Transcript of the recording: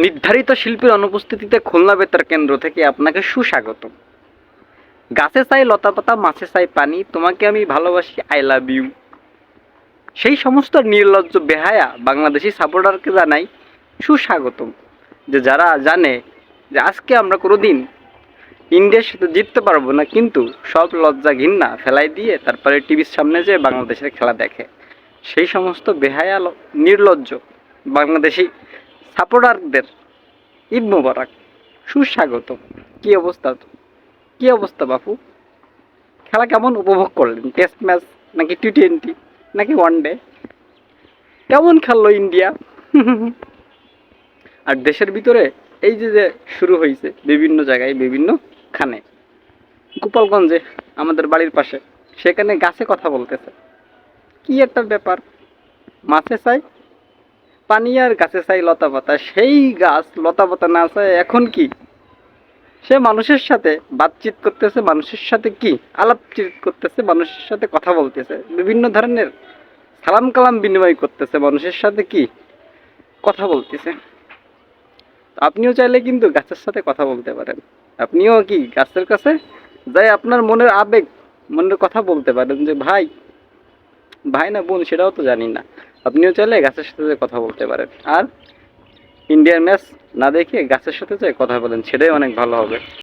নির্ধারিত শিল্পীর অনুপস্থিতিতে খুলনা বেতার কেন্দ্র থেকে আপনাকে সুস্বাগত। গাছে চাই লতাপাতা, মাছে চাই পানি, তোমাকে আমি ভালোবাসি, আই লাভ ইউ। সেই সমস্ত নির্লজ্জ বেহায়া বাংলাদেশি সাপোর্টারকে জানাই সুস্বাগতম। যে যারা জানে যে আজকে আমরা কোনোদিন ইন্ডিয়ার সাথে জিততে পারবো না, কিন্তু সব লজ্জা ঘৃণা ফেলাই দিয়ে তারপরে টিভির সামনে যেয়ে বাংলাদেশের খেলা দেখে, সেই সমস্ত বেহায়া নির্লজ্জ বাংলাদেশি সাপোর্টারদের ঈদ মোবারক, সুস্বাগত। কি অবস্থা, কি অবস্থা বাপু? খেলা কেমন উপভোগ করলেন? টেস্ট ম্যাচ নাকি টি-20 নাকি ওয়ানডে? কেমন খেললো ইন্ডিয়া? আর দেশের ভিতরে এই যে যে শুরু হয়েছে বিভিন্ন জায়গায় বিভিন্ন খানে, গোপালগঞ্জে আমাদের বাড়ির পাশে, সেখানে গাছে কথা বলতেছে। কি একটা ব্যাপার! মাছে চাই পানি আর গাছে চাই লতা পাতা। সেই গাছ লতা পাতা না চায় এখন কি সে মানুষের সাথে বাতচিত করতেছে, মানুষের সাথে কি আলাপচিত করতেছে, মানুষের সাথে কথা বলতেছে, বিভিন্ন ধরনের সালাম কালাম বিনিময় করতেছে, মানুষের সাথে কি কথা বলতেছে। আপনিও চাইলে কিন্তু গাছের সাথে কথা বলতে পারেন। আপনিও কি গাছের কাছে যাই আপনার মনের আবেগ, মনের কথা বলতে পারেন যে ভাই, ভাই না বোন সেটাও তো জানি না, আপনিও চাইলে গাছের সাথে কথা বলতে পারেন। আর ইন্ডিয়ার ম্যাচ না দেখে গাছের সাথে যাই কথা বলেন, সেটাই অনেক ভালো হবে।